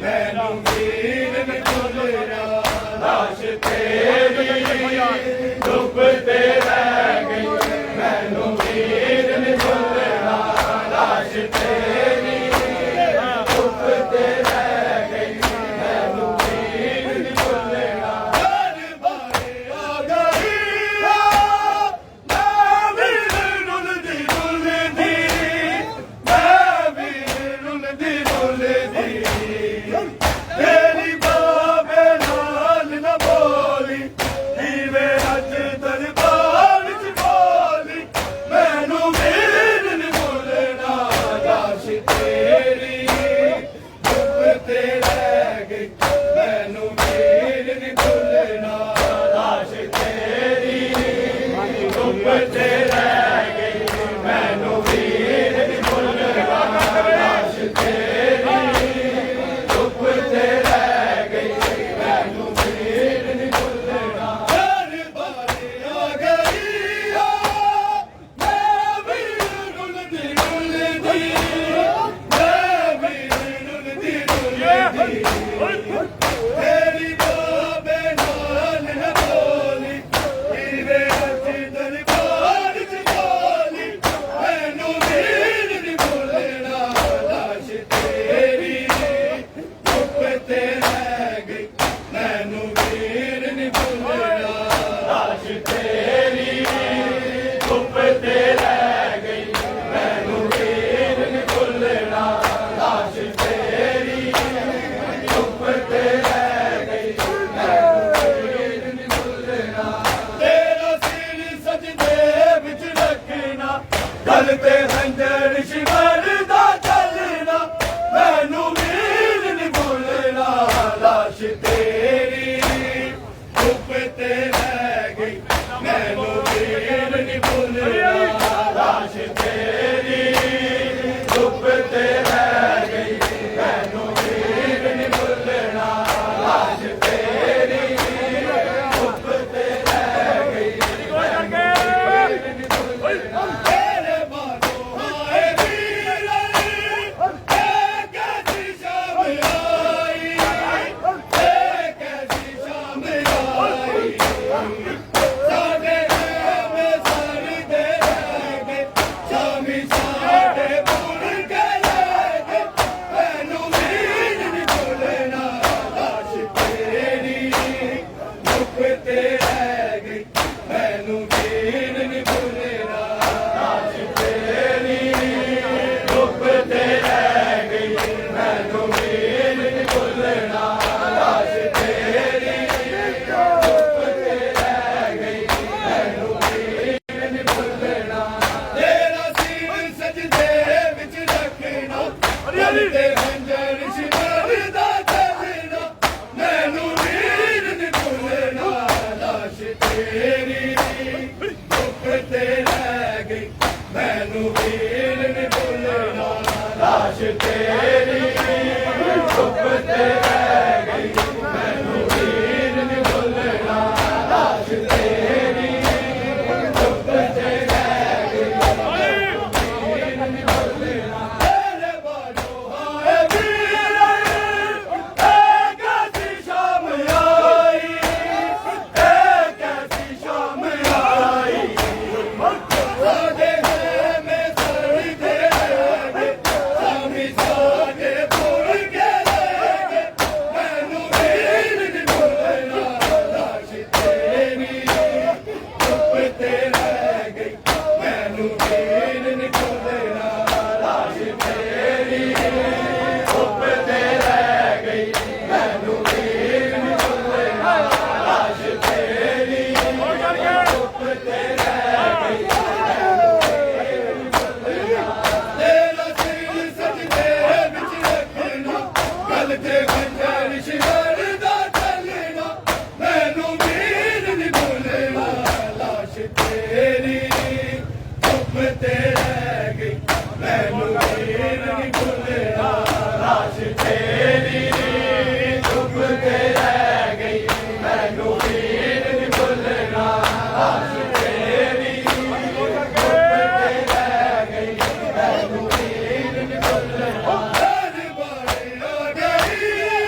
मैनू वीर ने भुलना लाश तेरी डुब ते रह गई मैनू वीर ने भुलना लाश तेरी डुब ते रह गई मैनू वीर ने भुलना हर बारे आ गई मैं वीर रुलदी रुलदी मैं वीर रुलदी रुलदी तेरी बाबे नाल न बोली नीवे अज दरबार च बोली मैनू वीर ने भुलना लाश तेरी डुब ते रह गई मैनू वीर ने भुलना लाश तेरी डुब ते रह गई मैनू वीर ने भुलना लाश तेरी डुब ते रह गई मैनू वीर ने भुलना हर बारी आ गई मैं वीर रुलदी रुलदी मैं वीर रुलदी रुलदी तेरी बाबे नाल न बोली नीवे अज दरबार च बोली मैनू वीर ने भुलना लाश तेरी डुब ते रह गई मैनू वीर ने भुलना लाश तेरी डुब ते रह गई मैनू वीर ने भुलना लाश तेरी डुब ते रह गई मैनू वीर ने भुलना तेरा सिर सजदे विच रखना गल ते खंजर शिवर दा चलना मैनू वीर ने भुलना लाश तेरी डुब ते रह गई मैनू वीर ने भुलना लाश तेरी डुब ते रह गई मैनू वीर ने भुलना लाश तेरी डुब ते रह गई तेरे बालों आए वीर कैसी शाम आई कैसी शाम आई साडे में सर दे गए शामी साडे पुर के गए मैनू वीर ने भुलना लाश तेरी डुब ते रह गई मैनू वीर ने भुलना लाश तेरी डुब ते रह गई मैनू वीर ने भुलना लाश तेरी डुब ते रह गई मैनू वीर ने भुलना तेरा सिर सजदे विच रखना गल ते खंजर शिवर दा चलना मैनू वीर ने भुलना लाश तेरी डुब ते रह गई मैनू वीर ने भुलना लाश तेरी डुब ते रह गई मैनू वीर ने भुलना लाश तेरी डुब ते रह गई मैनू वीर ने भुलना तेरे बालों आए वीर कैसी शाम आई कैसी शाम आई साडे में सर दे गए शामी साडे पुर के गए मैनू वीर ने भुलना लाश तेरी डुब ते रह गई मैनू वीर ने भुलना लाश तेरी डुब ते रह गई मैनू वीर ने भुलना लाश तेरी डुब ते रह गई तेरा सिर सजदे विच रखना गल ते खंजर शिवर दा चलना मैनू वीर ने भुलना लाश तेरी डुब ते रह गई मैनू वीर ने भुलना लाश तेरी डुब ते रह गई मैनू वीर ने भुलना लाश तेरी डुब ते रह गई मैनू वीर ने भुलना हर बारी आ गई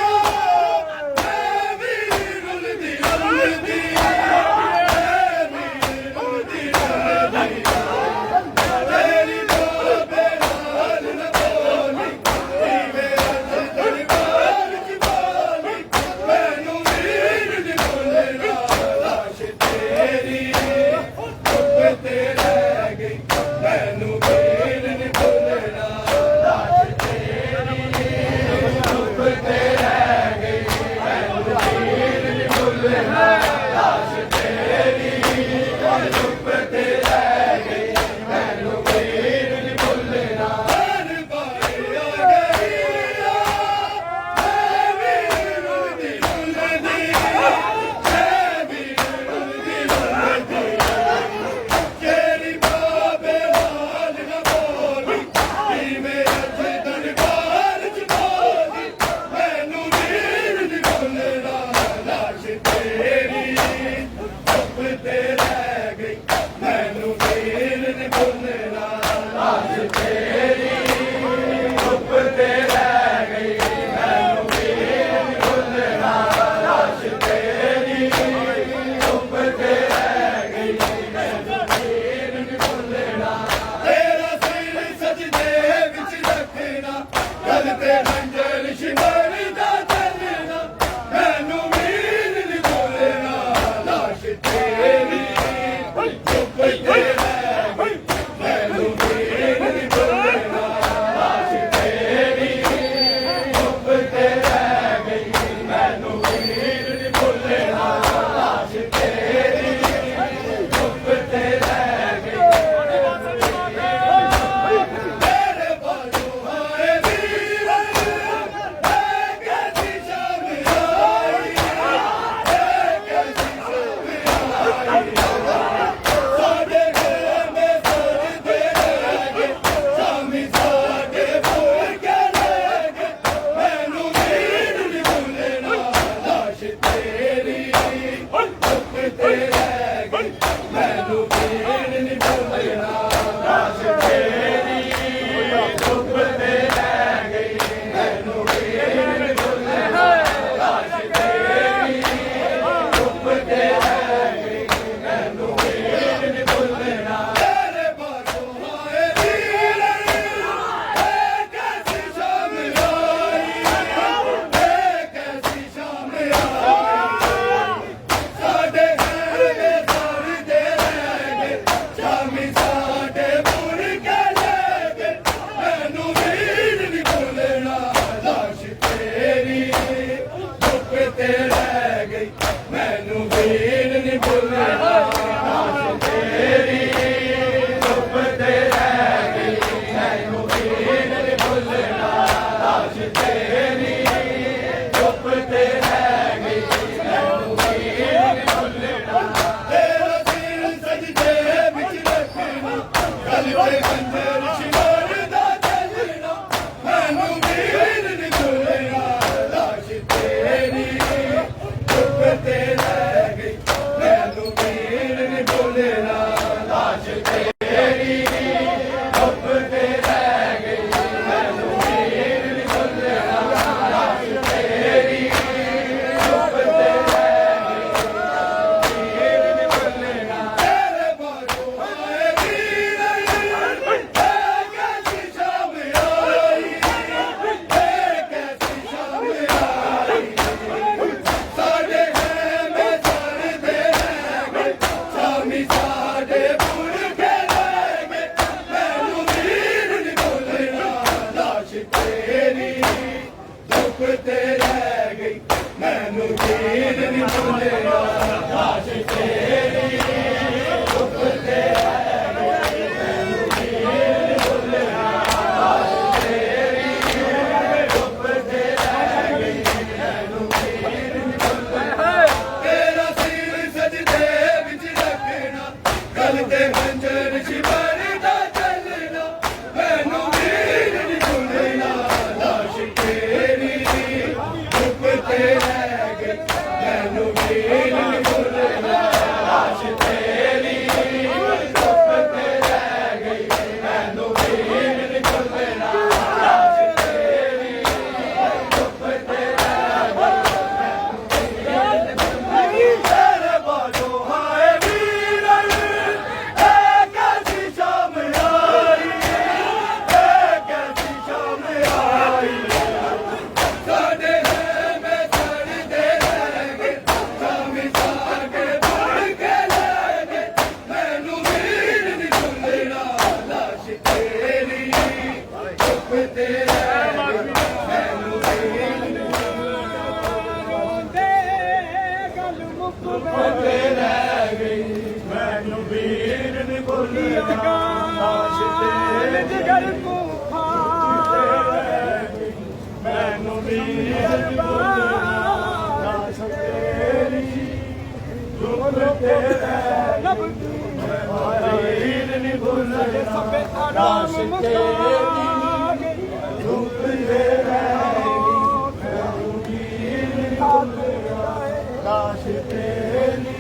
चुप ते रह गई मैनू वीर नहीं भुलेगा लाश तेरी चुप ते रह गई मैनू वीर नहीं भुलेगा लाश तेरी चुप ते रह गई मैनू वीर नहीं भुलेगा तेरा सिर सजदे विच रखना गल ते खंजर शिवर दा चलना मैनू वीर नहीं भुलेगा लाश तेरी चुप ते रह गई मैनू वीर नहीं भुलेगा लाश तेरी चुप ते रह गई मैनू वीर नहीं भुलेगा लाश तेरी चुप ते रह गई तेरे बाजो हाय वीर कैसी शाम आई कैसी शाम आई साडे है मैं सड़दे रह गए शामी साडे बुड़ के ले गए मैनू वीर नहीं भुलना लाश तेरी चुप ते रह गई मैनू वीर नहीं ते रह गई मैनू वीर नहीं भुलना लाश तेरी जिगर को मैनू वीर नहीं भुलना लाश तेरी चुप ते रह गई वीर नहीं भुलना लाश तेरी चुप ते रह गई मैनू वीर नहीं भुलना लाश तेरी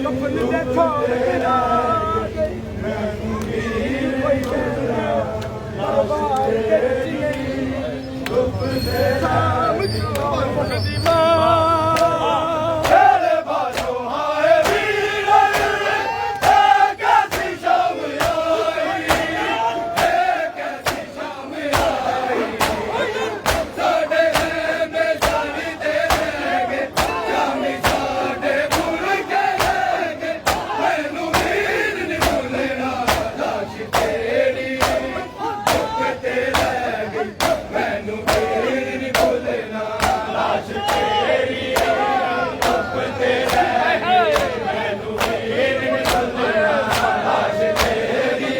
कपल देखो मैनू वीर नहीं भुलना लाश तेरी चुप ते रह गई तेरे बाजो हाय वीर कैसी शाम आई कैसी शाम आई साडे में सारी दे रह गए शामी साडे बुड़ के ले गए मैनू वीर नहीं भुलना लाश तेरी चुप ते रह गई मैनू वीर नहीं भुलना लाश तेरी चुप ते रह गई मैनू वीर नहीं भुलना लाश तेरी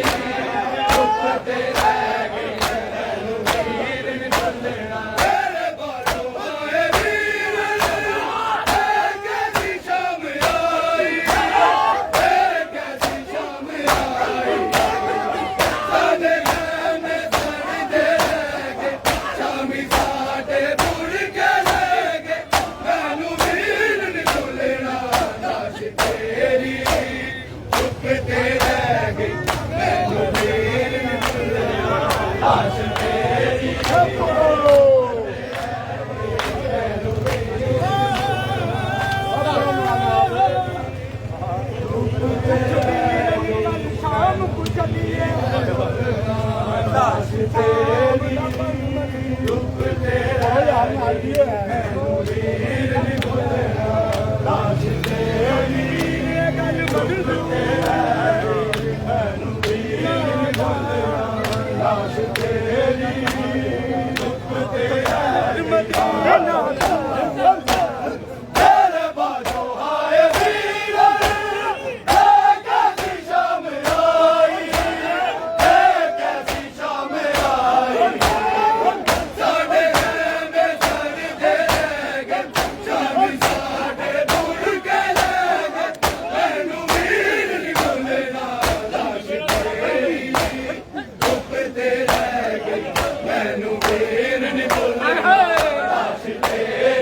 चुप ते रह गई मैनू वीर नहीं भुलना तेरे बाजो हाय वीर कैसी शाम आई कैसी शाम आई साडे में सड़दे रह गए शामी साडे बुड़ के ले गए मैनू वीर नहीं भुलना लाश तेरी चुप ते रह गई मैनू वीर नहीं भुलना लाश तेरी शाम को चलिए लाश तेरी चुप ते रह गई मैनू वीर नहीं भुलना लाश तेरी चुप ते रह गई मैनू वीर नहीं भुलना लाश तेरी चुप ते रह गई तेरे बाजो हाय वीर कैसी शाम आई कैसी शाम आई साडे में सड़दे रह गए शामी साडे बुड़ के ले गए मैनू वीर नहीं भुलना लाश तेरी चुप ते रह गई मैनू वीर नहीं भुलना लाश तेरी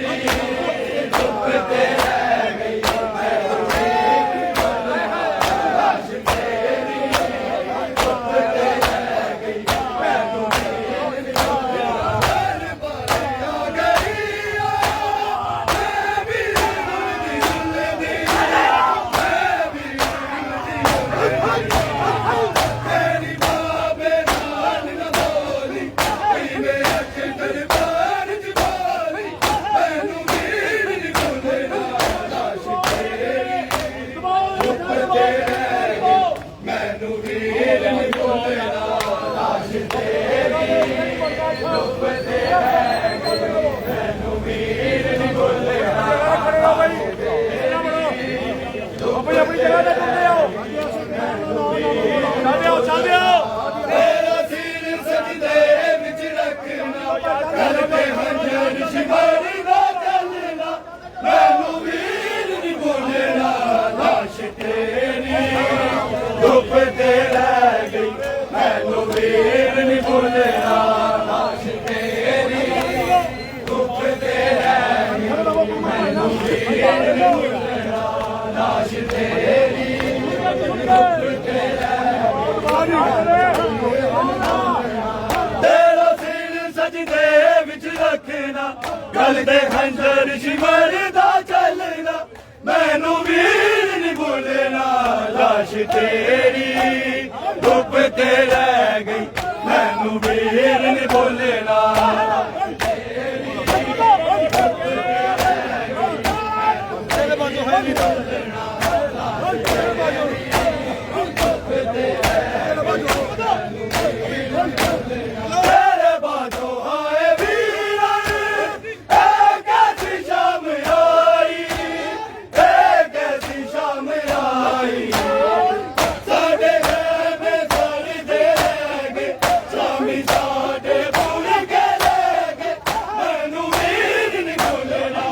ਚੱਲਣਾ ਗਲ ਤੇ ਖੰਜਰ ਸਿਮਰ ਦਾ ਚੱਲਣਾ ਮੈਨੂੰ ਵੀਰ ਨੀ ਭੁੱਲਣਾ ਲਾਸ਼ ਤੇਰੀ ਧੁੱਪ ਤੇ ਰਹਿ ਗਈ ਮੈਨੂੰ ਵੀਰ ਨੀ ਭੁੱਲਣਾ ਤੇਰੇ ਬਾਝੋਂ ਆਏ ਵੀਰ ਇਹ ਕੈਸੀ ਸ਼ਾਮ ਆਈ ਇਹ ਕੈਸੀ ਸ਼ਾਮ ਆਈ ਸਾਡੇ ਘਰ ਸਾਰੀ ਦੇ ਰਹਿ ਗਏ ਸ਼ਾਮੀ ਸਾਡੇ ਭੁੱਲ ਕੇ ਲੈ ਗਏ ਮੈਨੂੰ ਵੀਰ ਨੀ ਭੁੱਲਣਾ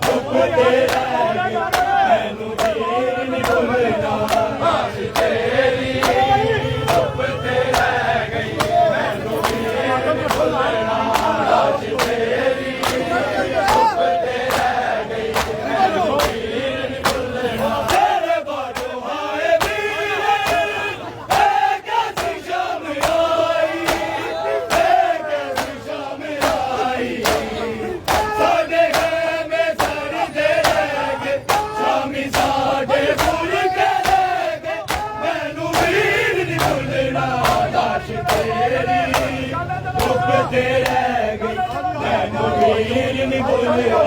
ਧੁੱਪ ਤੇ ਰਹਿ ਗਈ ਮੈਨੂੰ ਵੀਰ ਨੀ ਭੁੱਲਣਾ ਤੇਰੀ ਧੁੱਪ ਤੇ ਰਹਿ ਗਈ ਮੈਨੂੰ ਵੀਰ ਨੀ ਭੁੱਲਣਾ ਲਾਸ਼ ਤੇਰੀ ਧੁੱਪ ਤੇ ਰਹਿ ਗਈ ਮੈਨੂੰ ਵੀਰ ਨੀ ਭੁੱਲਣਾ ਤੇਰੇ ਬਾਝੋਂ ਆਏ ਵੀਰ ਇਹ ਕੈਸੀ ਸ਼ਾਮ ਆਈ ਇਹ ਕੈਸੀ ਸ਼ਾਮ ਆਈ ਸਾਡੇ ਘਰ ਮੇ ਸਾਰੀ ਦੇ ਰਹਿ ਗਏ ਸ਼ਾਮੀ ਸਾਡੇ ਭੁੱਲ ਕੇ ਲੈ ਗਏ ਮੈਨੂੰ ਵੀਰ ਨੀ ਭੁੱਲਣਾ ਲਾਸ਼ ਤੇਰੀ ਧੁੱਪ ਤੇ ਰਹਿ ਗਈ ਮੈਨੂੰ ਵੀਰ ਨੀ ਭੁੱਲਣਾ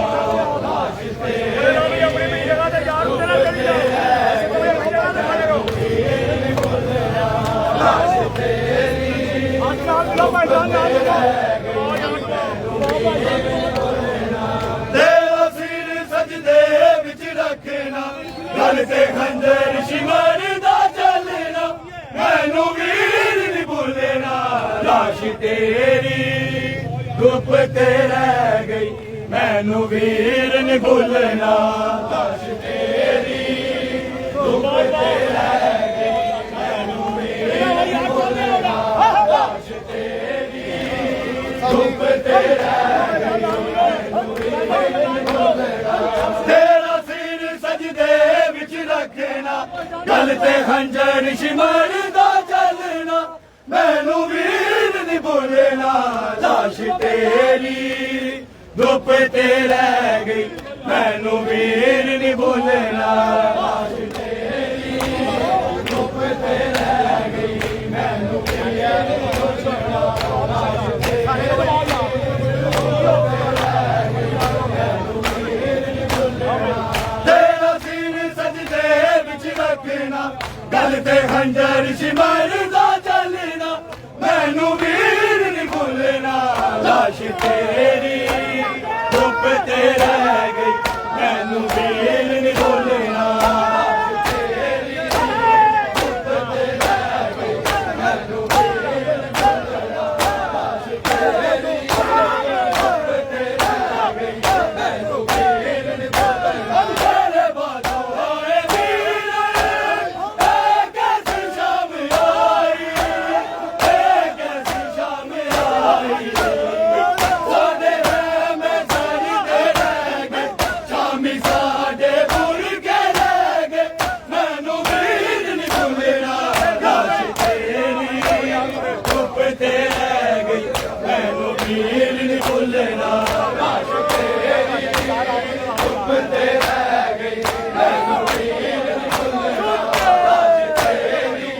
ਲਾਸ਼ ਤੇਰੀ ਆਪਣੀ ਜਗ੍ਹਾ ਤੇ ਯਾਰ ਉਹਦੇ ਨਾਲ ਚਲੀ ਜਾ ਆਪਣੀ ਜਗ੍ਹਾ ਤੇ ਖੜੇ ਰਹੋ ਲਾਸ਼ ਤੇਰੀ ਅੱਜ ਨਾਲ ਲੋ ਭਾਈ ਜਾਨ ਨਾਲ ਤੇਰਾ ਸਿਰ ਸਜਦੇ ਵਿੱਚ ਰੱਖਣਾ ਗਲ ਤੇ ਖੰਜਰ ਸਿਮਰ ਦਾ ਚੱਲਣਾ ਮੈਨੂੰ ਵੀਰ ਨੀ ਭੁੱਲਣਾ ਲਾਸ਼ ਤੇਰੀ ਧੁੱਪ ਤੇ ਰਹਿ ਗਈ ਮੈਨੂੰ ਵੀਰ ਨੀ ਭੁੱਲਣਾ ਲਾਸ਼ ਤੇਰੀ ਧੁੱਪ ਤੇ ਰਹਿ ਗਈ ਮੈਨੂੰ ਵੀਰ ਨੀ ਭੁੱਲਣਾ ਲਾਸ਼ ਤੇਰੀ ਧੁੱਪ ਤੇ ਰਹਿ ਗਈ ਤੇਰਾ ਸਿਰ ਸਜਦੇ ਵਿੱਚ ਰੱਖਣਾ ਗਲ ਤੇ ਖੰਜਰ ਸਿਮਰ ਦਾ ਚੱਲਣਾ ਮੈਨੂੰ ਵੀਰ ਨੀ ਭੁੱਲਣਾ ਲਾਸ਼ ਤੇਰੀ ਧੁੱਪ ਤੇ ਰਹਿ ਗਈ ਮੈਨੂੰ ਵੀਰ ਨੀ ਭੁੱਲਣਾ ਲਾਸ਼ ਤੇਰੀ ਧੁੱਪ ਤੇ ਰਹਿ ਗਈ ਮੈਨੂੰ ਵੀਰ ਨੀ ਭੁੱਲਣਾ ਲਾਸ਼ ਤੇਰਾ ਸਿਰ ਸਜਦੇ ਵਿੱਚ ਰੱਖਣਾ ਗਲ ਤੇ ਖੰਜਰ ਸਿਮਰ ਦਾ ਚੱਲਣਾ ਮੈਨੂੰ ਵੀਰ ਨੀ ਭੁੱਲਣਾ ਲਾਸ਼ ਤੇਰੀ ਧੁੱਪ ਤੇ ਰਹਿ ਗਈ ਮੈਨੂੰ ਵੀਰ ਨੀ ਭੁੱਲਣਾ ਲਾਸ਼ ਤੇਰੀ ਧੁੱਪ ਤੇ ਰਹਿ ਗਈ ਮੈਨੂੰ ਵੀਰ ਨੀ ਭੁੱਲਣਾ ਲਾਸ਼ ਤੇਰੀ ਧੁੱਪ ਤੇ ਰਹਿ ਗਈ ਮੈਨੂੰ ਵੀਰ ਨੀ ਭੁੱਲਣਾ ਤੇਰੇ ਬਾਝੋਂ ਆਏ ਵੀਰ ਇਹ ਕੈਸੀ ਸ਼ਾਮ ਆਈ ਇਹ ਕੈਸੀ ਸ਼ਾਮ ਆਈ ਸਾਡੇ ਰਹਿ ਮੈਂ ਸਾਰੀ ਦੇ ਰਹਿ ਗਏ ਸ਼ਾਮੀ ਸਾਡੇ ਭੁੱਲ ਕੇ ਲੈ ਗਏ ਮੈਨੂੰ ਵੀਰ ਨੀ ਭੁੱਲਣਾ ਲਾਸ਼ ਤੇਰੀ ਧੁੱਪ ਤੇ ਰਹਿ ਗਈ ਮੈਨੂੰ ਵੀਰ ਨੀ ਭੁੱਲਣਾ ਲਾਸ਼ ਤੇਰੀ ਧੁੱਪ ਤੇ ਰਹਿ ਗਈ ਮੈਨੂੰ ਵੀਰ ਨੀ ਭੁੱਲਣਾ ਲਾਸ਼ ਤੇਰੀ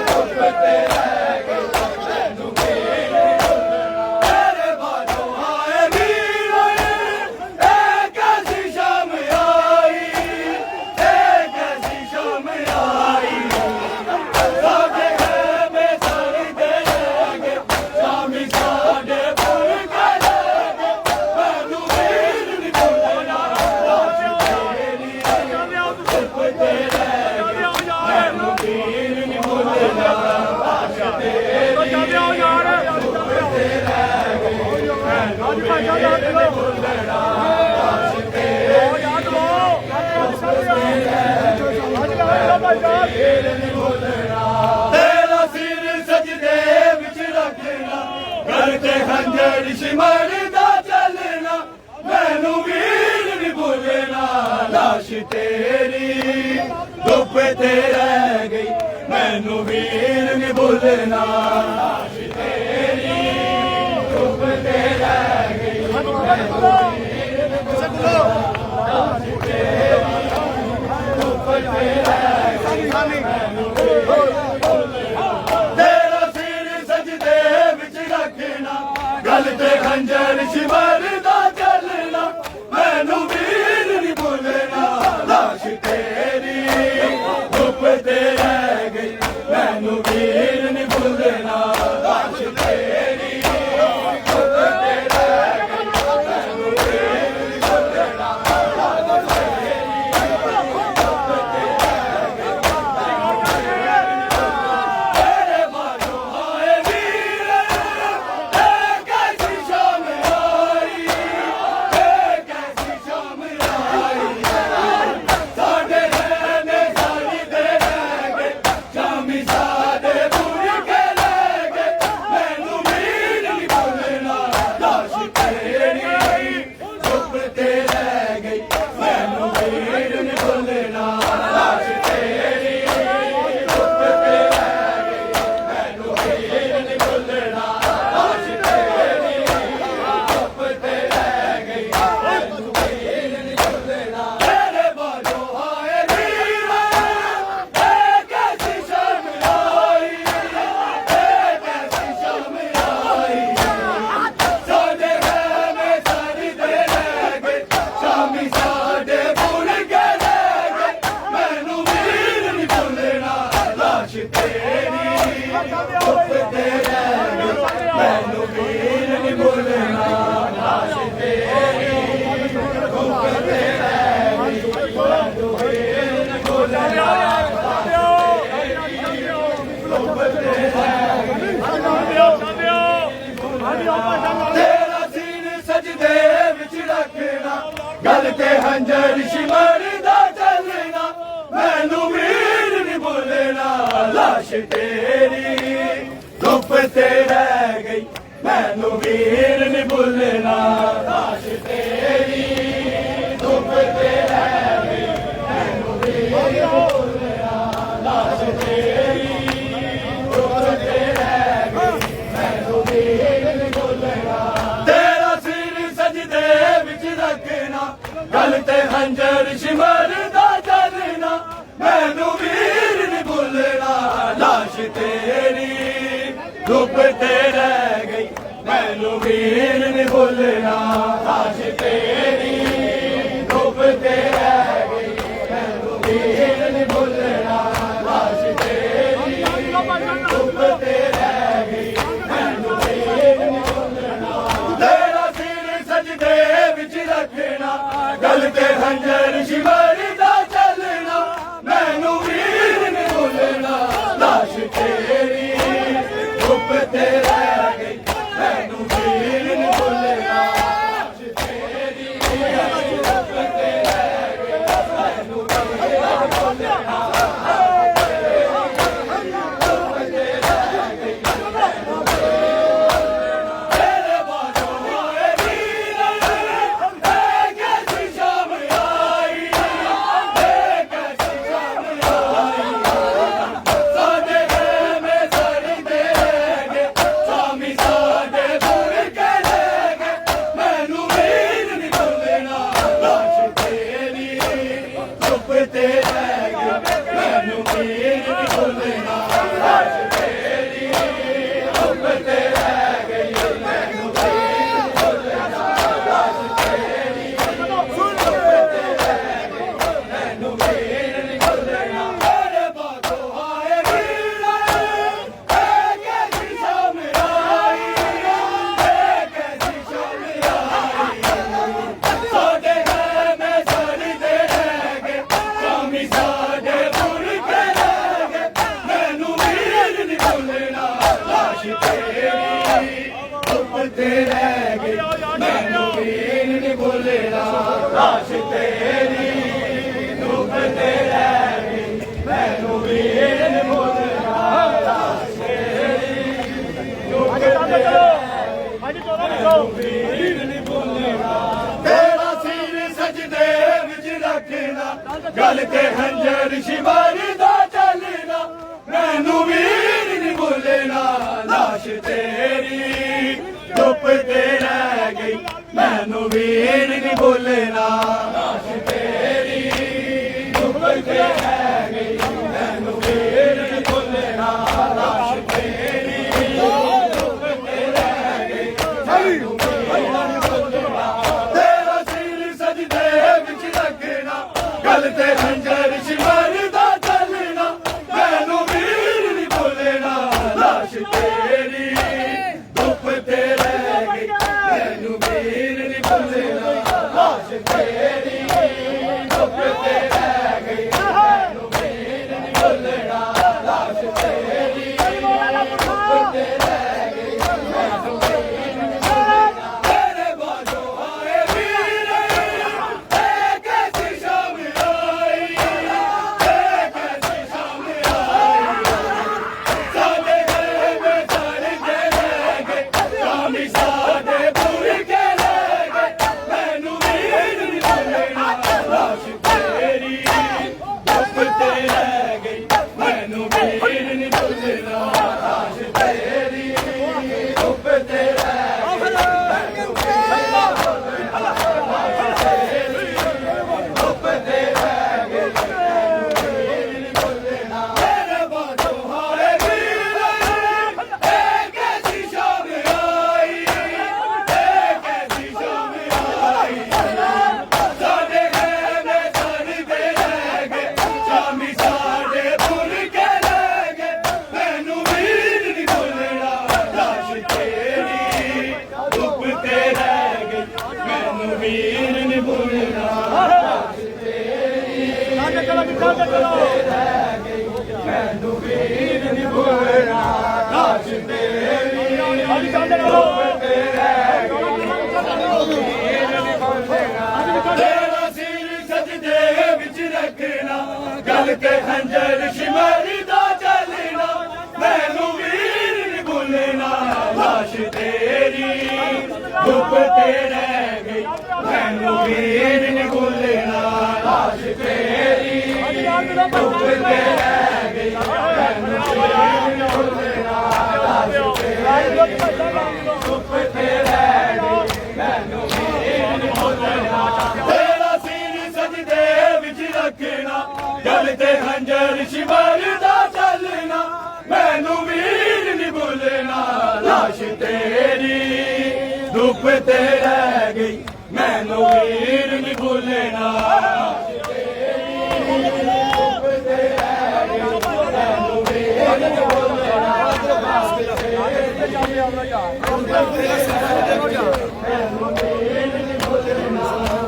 ਧੁੱਪ ਤੇ ਰਹਿ ਗਈ ਮੈਨੂੰ ਵੀਰ ਨੀ ਭੁੱਲਣਾ ਤੇਰੇ ਬਾਝੋਂ ਆਏ ਵੀਰ ਇਹ ਕੈਸੀ ਸ਼ਾਮ ਆਈ ਇਹ ਕੈਸੀ ਸ਼ਾਮ ਆਈ ਸਾਡੇ ਘਰ ਮੇ ਸਾਰੀ ਦੇ ਰਹਿ ਗਏ ਸ਼ਾਮੀ ਸਾਡੇ ਭੁੱਲ ਕੇ ਲੈ ਗਏ ਮੈਨੂੰ ਵੀਰ ਨੀ ਭੁੱਲਣਾ ਲਾਸ਼ ਤੇਰੀ ਧੁੱਪ ਤੇ ਰਹਿ ਗਈ ਮੈਨੂੰ ਵੀਰ ਨੀ ਭੁੱਲਣਾ ਲਾਸ਼ ਤੇਰੀ ਜਾਂਦੇ ਆਓ ਯਾਰ ਧੁੱਪ ਤੇ ਰਹਿ ਗਈ ਮੈਨੂੰ ਅੱਜ ਭਾਈ ਜਾਨ ਨਾਲ ਵੀਰ ਨੀ ਭੁੱਲਣਾ ਲਾਸ਼ ਤੇਰੀ ਯਾਦ ਲਓ ਅੱਜ ਨਾਲ ਭਾਈ ਜਾਨ ਵੀਰ ਨੀ ਭੁੱਲਣਾ ਤੇਰਾ ਸਿਰ ਸਜਦੇ ਵਿੱਚ ਰੱਖਣਾ ਗਲ ਤੇ ਖੰਜਰ ਸਿਮਰ ਦਾ ਚੱਲਣਾ ਮੈਨੂੰ ਵੀਰ ਨੀ ਭੁੱਲਣਾ ਲਾਸ਼ ਤੇਰੀ ਧੁੱਪ ਤੇ ਰਹਿ ਗਈ ਮੈਨੂੰ ਵੀਰ ਨੀ ਭੁੱਲਣਾ ਲਾਸ਼ ਤੇਰੀ गल ते खंजर शिमर दा चलना मैनू वीर नहीं भुलना लाश तेरी धुप ते रह गई मैनू वीर नहीं भुलना लाश तेरी धुप ते रह गई मैनू वीर नहीं भुलना लाश तेरी धुप ते रह गई तेरे मानो आए वीर कैसी शाम आई कैसी शाम आई साडे रहने सारी दे रह गए शामी साडे पूरी के रह गए मैनू वीर नहीं भुलना लाश तेरी चुप ते रह गई मैनू वीर नहीं भुलना लाश तेरी चुप ते रह गई मैनू वीर नहीं भुलना लाश तेरी चुप ते रह गई मैनू वीर नहीं भुलना तेरे बाजो आए वीर कैसी शाम आई कैसी शाम आई साडे रहने सारी दे रह गए शामी साडे भूल के रह गए मैनू वीर नहीं भुलना लाश तेरी चुप ते रह गई मैनू वीर नहीं भुलना लाश तेरी चुप ते रह गई मैनू वीर नहीं भुलना तेरा सीन सजदे विच रखना गल ते हंजर शिमर दा चलना मैनू वीर नहीं भुलना लाश तेरी धुप ते रह गई मैनू वीर नहीं भुलना लाश तेरी धुप ते रह गई मैनू वीर नहीं भुलना लाश तेरी धुप ते रह गई मैनू वीर नहीं भुलना तेरा सिर सजदे विच रखना गल ते खंजर शिमर दा चलना मैनू वीर नहीं भुलना लाश तेरी धुप ते रह गई मैनू वीर नहीं भुलना लाश तेरी धुप ते रह गई मैनू वीर नहीं भुलना लाश तेरी धुप ते रह गई मैनू वीर नहीं भुलना तेरा सिर सजदे विच रखना गल ते खंजर शिमर दा चलना मैनू वीर नहीं भुलना लाश तेरी धुप ते रह गई मैनू वीर नहीं भुलना लाश तेरी धुप ते रह गई मैनू वीर नहीं भुलना तेरे बाजो आए वीर कैसी शाम आई कैसी शाम आई साडे रहने सारी दे रह गए शामी साडे भूल के रह गए मैनू वीर नहीं भुलना लाश तेरी चुप ते रह गई मैनू वीर नहीं भुलना लाश तेरी चुप ते रह गई मैनू वीर नहीं भुलना लाश तेरी चुप ते रह गई मैनू वीर नहीं भुलना तेरे बाजो आए वीर कैसी शाम आई कैसी शाम आई साडे रहने सारी दे रह गए शामी साडे भूल के रह गए मैनू वीर नहीं भुलना लाश तेरी धुप ते रह गई मैनू वीर नहीं भुलना लाश तेरी धुप ते रह गई मैनू वीर नहीं भुलना लाश तेरी धुप ते रह गई वीर नहीं भुलना तेरा सिर सजदे विच रखना गल ते खंजर शिमर दा चलना मैनू वीर नहीं भुलना लाश तेरी धुप ते रह गई मैनू वीर नहीं भुलना लाश तेरी धुप ते रह गई मैनू वीर नहीं भुलना लाश तेरी धुप ते रह गई ਭੁੱਲਣਾ ਲਾਸ਼ ਤੇਰੀ ਧੁੱਪ ਤੇ ਰਹਿ ਗਈ ਮੈਨੂੰ ਵੀਰ ਨਹੀਂ ਭੁੱਲਣਾ ਲਾਸ਼ ਤੇਰੀ ਧੁੱਪ ਤੇ ਰਹਿ ਗਈ ਮੈਨੂੰ ਵੀਰ ਨਹੀਂ ਭੁੱਲਣਾ ਤੇਰੇ ਬਾਝੋਂ ਆਏ ਵੀਰ ਇਹ ਕੈਸੀ ਸ਼ਾਮ ਆਈ ਇਹ ਕੈਸੀ ਸ਼ਾਮ ਆਈ ਸਾਡੇ ਘਰ ਵਿੱਚ ਚੜ ਕੇ ਰਹਿ ਗਏ ਸ਼ਾਮੀ ਸਾਡੇ ਭੁੱਲ ਕੇ ਰਹਿ ਗਏ ਮੈਨੂੰ ਵੀਰ ਨਹੀਂ ਭੁੱਲਣਾ ਲਾਸ਼ ਤੇਰੀ ਧੁੱਪ ਤੇ ਰਹਿ ਗਈ ਮੈਨੂੰ ਵੀਰ ਨਹੀਂ ਭੁੱਲਣਾ ਲਾਸ਼ ਤੇਰੀ ਧੁੱਪ ਤੇ ਰਹਿ ਗਈ ਮੈਨੂੰ ਵੀਰ ਨਹੀਂ ਭੁੱਲਣਾ ਲਾਸ਼ ਤੇਰੀ ਧੁੱਪ ਤੇ ਰਹਿ ਗਈ ਮੈਨੂੰ ਵੀਰ ਨਹੀਂ ਭੁੱਲਣਾ ਤੇਰੇ ਬਾਝੋਂ ਹਾਰੇ ਵੀਰ ਇਹ ਕੈਸੀ ਸ਼ਾਮ ਆਈ ਇਹ ਕੈਸੀ ਸ਼ਾਮ ਆਈ ਸਾਡੇ ਘਰ ਵਿੱਚ ਚੜ੍ਹਦੇ ਰਹਿ ਗਏ ਸ਼ਾਮੀ ਸਾਡੇ ਭੁੱਲ ਕੇ ਰਹਿ ਗਏ ਮੈਨੂੰ ਵੀਰ ਨਹੀਂ ਭੁੱਲਣਾ ਲਾਸ਼ ਤੇਰੀ ਧੁੱਪ ਤੇ ਰਹਿ ਗਈ ਮੈਨੂੰ ਵੀਰ ਨਹੀਂ ਭੁੱਲਣਾ ਲਾਸ਼ ਤੇਰੀ ਚਲੋ ਚਲੋ ਮੈਨੂੰ ਵੀਰ ਨਹੀਂ ਭੁੱਲਣਾ ਲਾਸ਼ ਤੇਰੀ ਧੁੱਪ ਤੇ ਰਹਿ ਗਈ ਤੇਰਾ ਸਿਰ ਸਜਦੇ ਵਿੱਚ ਰੱਖਣਾ ਗਲ ਤੇ ਖੰਜਰ ਸ਼ਿਮਰੀ ਦਾ ਚੱਲਣਾ ਮੈਨੂੰ ਵੀਰ ਨਹੀਂ ਭੁੱਲਣਾ ਲਾਸ਼ ਤੇਰੀ ਧੁੱਪ ਤੇ ਰਹਿ ਗਈ ਮੈਨੂੰ ਵੀਰ ਨਹੀਂ ਭੁੱਲਣਾ ਲਾਸ਼ ਤੇਰੀ ਧੁੱਪ ਤੇ ਰਹਿ ਗਈ ਮੈਨੂੰ ਵੀਰ ਨਹੀਂ ਭੁੱਲਣਾ ਲਾਸ਼ ਤੇਰੀ ਧੁੱਪ ਤੇ ਰਹਿ ਗਈ ਮੈਨੂੰ ਵੀਰ ਨਹੀਂ ਭੁੱਲਣਾ ਤੇਰਾ ਸਿਰ ਸਜਦੇ ਵਿੱਚ ਰੱਖਣਾ ਗਲ ਤੇ ਖੰਜਰ ਸ਼ਿਵਰ ਦਾ ਚੱਲਣਾ ਮੈਨੂੰ ਵੀਰ ਨਹੀਂ ਭੁੱਲਣਾ ਲਾਸ਼ ਤੇਰੀ ਧੁੱਪ ਤੇ ਰਹਿ ਗਈ ਮੈਨੂੰ ਵੀਰ ਨਹੀਂ ਭੁੱਲਣਾ ਲਾਸ਼ ਤੇਰੀ ਧੁੱਪ ਤੇ ਰਹਿ ਗਈ ਮੈਨੂੰ ਵੀਰ ਨਹੀਂ ਭੁੱਲਣਾ ਲਾਸ਼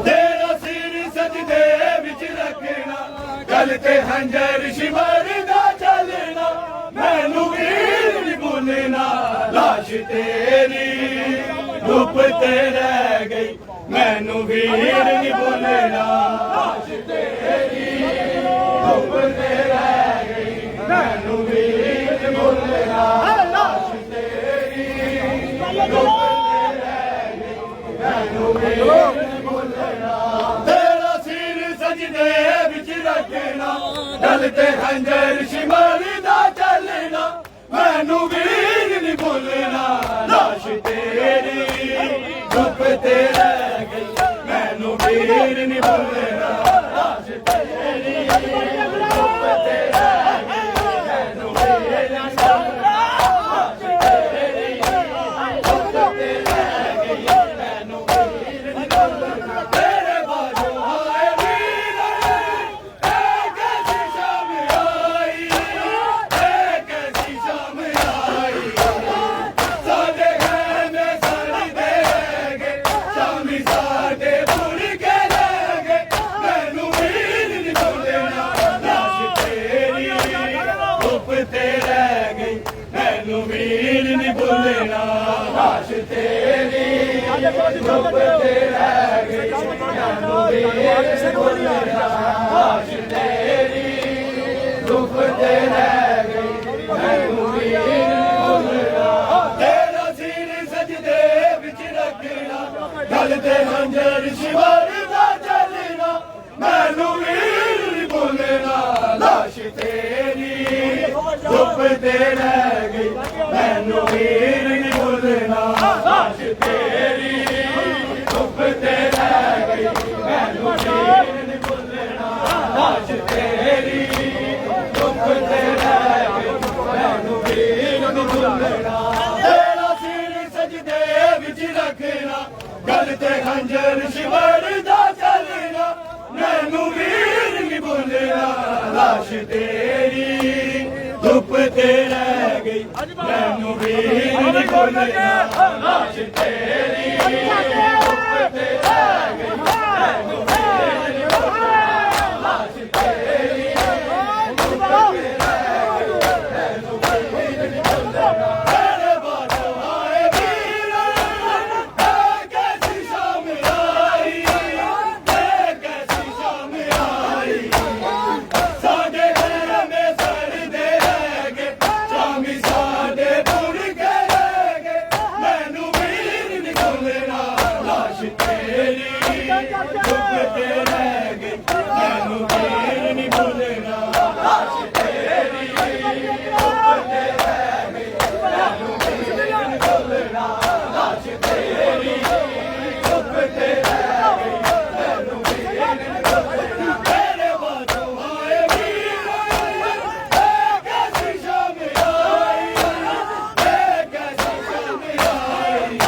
ਤੇਰਾ ਸਿਰ ਸਜਦੇ ਵਿੱਚ ਰੱਖਣਾ ਗਲ ਤੇ ਖੰਜਰ ਸ਼ਿਵਰ ਦਾ ਚੱਲਣਾ ਮੈਨੂੰ ਵੀਰ ਨਹੀਂ ਭੁੱਲਣਾ ਲਾਸ਼ ਤੇਰੀ ਧੁੱਪ ਤੇ ਰਹਿ ਗਈ ਮੈਨੂੰ ਵੀਰ ਨਹੀਂ ਭੁੱਲਣਾ ਲਾਸ਼ ਤੇਰੀ ਧੁੱਪ ਤੇ ਰਹਿ ਗਈ ਮੈਨੂੰ ਵੀਰ ਨਹੀਂ ਭੁੱਲਣਾ ਲਾਸ਼ ਤੇਰੀ ਧੁੱਪ ਤੇ ਰਹਿ ਗਈ ਮੈਨੂੰ ਵੀਰ ਨਹੀਂ ਭੁੱਲਣਾ ਤੇਰਾ ਸਿਰ ਸਜਦੇ ਵਿੱਚ ਰੱਖਣਾ ਗਲ ਤੇ ਖੰਜਰ ਸ਼ਿਮਰ ਦਾ ਚੱਲਣਾ ਮੈਨੂੰ ਵੀਰ ਨਹੀਂ ਭੁੱਲਣਾ ਲਾਸ਼ ਤੇਰੀ ਧੁੱਪ ਤੇ ਰਹਿ ਗਈ ਮੈਨੂੰ ਵੀਰ ਨਹੀਂ ਭੁੱਲਣਾ ਲਾਸ਼ ਤੇਰੀ ਧੁੱਪ ਤੇ ਰਹਿ ਗਈ ਮੈਨੂੰ ਵੀਰ ਨਹੀਂ ਭੁੱਲਣਾ ਲਾਸ਼ ਤੇਰੀ ਧੁੱਪ ਤੇ ਰਹਿ ਗਈ ਮੈਨੂੰ ਵੀਰ ਨਹੀਂ ਭੁੱਲਣਾ ਤੇਰੇ ਬਾਝੋਂ ਆਏ ਵੀਰ ਇਹ ਕੈਸੀ ਸ਼ਾਮ ਆਈ ਇਹ ਕੈਸੀ ਸ਼ਾਮ ਆਈ ਸਾਡੇ ਘਰ ਵਿੱਚ ਚੜ੍ਹਦੇ ਰਹਿ ਗਏ ਸ਼ਾਮੀ ਸਾਡੇ ਭੁੱਲ ਕੇ ਰਹਿ ਗਏ ਮੈਨੂੰ ਵੀਰ ਨਹੀਂ ਭੁੱਲਣਾ ਲਾਸ਼ ਤੇਰੀ ਧੁੱਪ ਤੇ ਰਹਿ ਗਈ ਮੈਨੂੰ ਵੀਰ ਨਹੀਂ ਭੁੱਲਣਾ ਲਾਸ਼ ਤੇਰੀ ਧੁੱਪ ਤੇ ਰਹਿ ਗਈ ਮੈਨੂੰ ਵੀਰ ਨਹੀਂ ਭੁੱਲਣਾ ਲਾਸ਼ ਤੇਰੀ ਧੁੱਪ ਤੇ ਰਹਿ ਗਈ ਮੈਨੂੰ ਵੀਰ ਨਹੀਂ ਭੁੱਲਣਾ ਤੇਰਾ ਸਿਰ ਸਜਦੇ ਵਿੱਚ ਰੱਖਣਾ ਗਲ ਤੇ ਖੰਜਰ ਸ਼ਿਵਰ ਦਾ ਚੱਲਣਾ ਮੈਨੂੰ ਵੀਰ ਨਹੀਂ ਭੁੱਲਣਾ ਲਾਸ਼ ਤੇਰੀ ਧੁੱਪ ਤੇ ਰਹਿ ਗਈ ਮੈਨੂੰ ਵੀਰ ਨਹੀਂ ਭੁੱਲਣਾ ਲਾਸ਼ ਤੇਰੀ ਧੁੱਪ ਤੇ ਰਹਿ ਗਈ ਮੈਨੂੰ ਵੀਰ ਨਹੀਂ ਭੁੱਲਣਾ ਲਾਸ਼ ਤੇਰੀ ਧੁੱਪ ਤੇ ਰਹਿ ਗਈ ਮੈਨੂੰ ਵੀਰ ਨਹੀਂ ਭੁੱਲਣਾ ਤੇਰਾ ਸਿਰ ਸਜਦੇ ਵਿੱਚ ਰੱਖਣਾ ਗਲ ਤੇ ਖੰਜਰ ਸ਼ਿਵਰ ਦਾ ਚੱਲਣਾ ਮੈਨੂੰ ਵੀਰ ਨਹੀਂ ਭੁੱਲਣਾ ਲਾਸ਼ ਤੇਰੀ ਧੁੱਪ ਤੇ ਰਹਿ ਗਈ ਮੈਨੂੰ ਵੀਰ ਨਹੀਂ ਭੁੱਲਣਾ ਲਾਸ਼ ਤੇਰੀ ਧੁੱਪ ਤੇ ਤੇਰੀ ਧੁੱਪ ਤੇ ਰਹਿ ਗਈ ਮੈਨੂੰ ਵੀਰ ਨਹੀਂ ਭੁੱਲਣਾ ਲਾਸ਼ ਤੇਰੀ ਧੁੱਪ ਤੇ ਰਹਿ ਗਈ ਮੈਨੂੰ ਵੀਰ ਨਹੀਂ ਭੁੱਲਣਾ ਲਾਸ਼ ਤੇਰੀ ਧੁੱਪ ਤੇ ਰਹਿ ਗਈ ਮੈਨੂੰ ਵੀਰ ਨਹੀਂ ਭੁੱਲਣਾ ਤੇਰੇ ਬਾਝੋਂ ਆਏ ਵੀਰ ਇਹ ਕੈਸੀ ਸ਼ਾਮ ਆਈ ਇਹ ਕੈਸੀ ਸ਼ਾਮ ਆਈ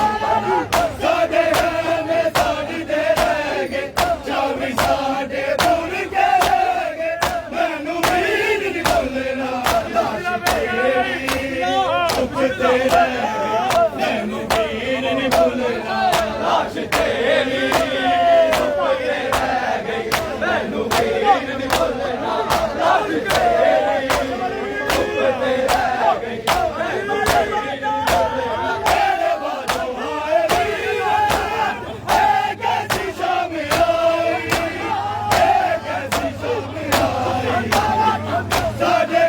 ਸਾਡੇ ਹਮੇ ਸਾਡੀ ਦੇ ਰਹਿ ਗਏ ਚਾਵੀ ਸਾਡੇ ਭੁੱਲ ਕੇ ਰਹਿ ਗਏ ਮੈਨੂੰ ਵੀਰ ਨਹੀਂ ਭੁੱਲਣਾ ਲਾਸ਼ ਤੇਰੀ ਧੁੱਪ ਤੇ ਰਹਿ ਗਈ ਮੈਨੂੰ ਵੀਰ ਨਹੀਂ ਭੁੱਲਣਾ ਲਾਸ਼ ਤੇਰੀ ਧੁੱਪ ਤੇ ਰਹਿ ਗਈ ਮੈਨੂੰ ਵੀਰ ਨਹੀਂ ਭੁੱਲਣਾ ਲਾਸ਼ ਤੇਰੀ ਧੁੱਪ ਤੇ ਰਹਿ ਗਈ ਮੈਨੂੰ ਵੀਰ ਨਹੀਂ ਭੁੱਲਣਾ ਤੇਰੇ ਬਾਝੋਂ ਆਏ ਵੀਰ ਇਹ ਕੈਸੀ ਸ਼ਾਮ ਆਈ ਇਹ ਕੈਸੀ ਸ਼ਾਮ ਆਈ ਸਾਡੇ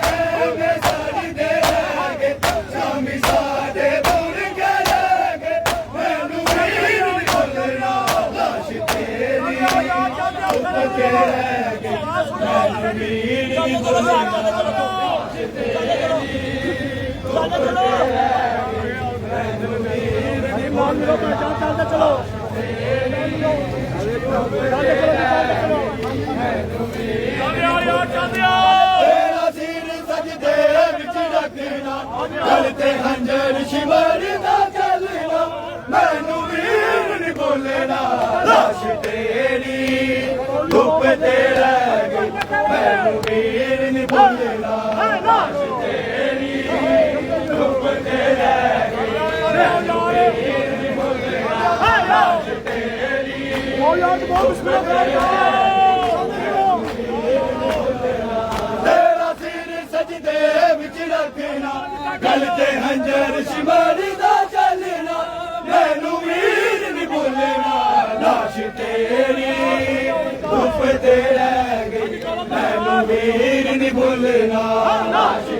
ਗਏ ਸਾਡੀ ਦੇ ਰਹਿ ਗਏ ਸ਼ਾਮੀ ਸਾਡੇ ਭੁੱਲ ਕੇ ਰਹਿ ਗਏ ਮੈਨੂੰ ਵੀਰ ਨਹੀਂ ਭੁੱਲਣਾ ਲਾਸ਼ ਤੇਰੀ ਧੁੱਪ ਤੇ ਰਹਿ ਗਈ ਮੈਨੂੰ ਵੀਰ ਨਹੀਂ ਭੁੱਲਣਾ ਲਾਸ਼ ਤੇਰੀ ਤੇਰਾ ਸਿਰ ਸਜਦੇ ਵਿੱਚ ਰੱਖਣਾ ਗਲ ਤੇ ਖੰਜਰ ਸ਼ਿਮਰ ਦਾ ਚੱਲਣਾ ਮੈਨੂੰ ਵੀਰ ਨਹੀਂ ਭੁੱਲਣਾ ਲਾਸ਼ ਤੇਰੀ ਧੁੱਪ ਤੇ ਰਹਿ ਗਈ ਮੈਨੂੰ ਵੀਰ ਨਹੀਂ ਭੁੱਲਣਾ ਲਾਸ਼ ਤੇਰੀ ਧੁੱਪ ਤੇ ਰਹਿ ਗਈ ਮੈਨੂੰ ਵੀਰ ਨਹੀਂ ਭੁੱਲਣਾ ਲਾਸ਼ ਤੇਰੀ ਤੇਰਾ ਸਿਰ ਸਜਦੇ ਵਿੱਚ ਰੱਖਣਾ ਗਲ ਤੇ ਹੰਝਰ ਸ਼ਿਮਰ ਦਾ ਚੱਲਣਾ ਮੈਨੂੰ ਵੀਰ ਨਹੀਂ ਭੁੱਲਣਾ ਲਾਸ਼ ਤੇਰੀ ਧੁੱਪ ਤੇ ਰਹਿ ਗਈ ਮੈਨੂੰ ਵੀਰ ਨਹੀਂ ਭੁੱਲਣਾ ਲਾਸ਼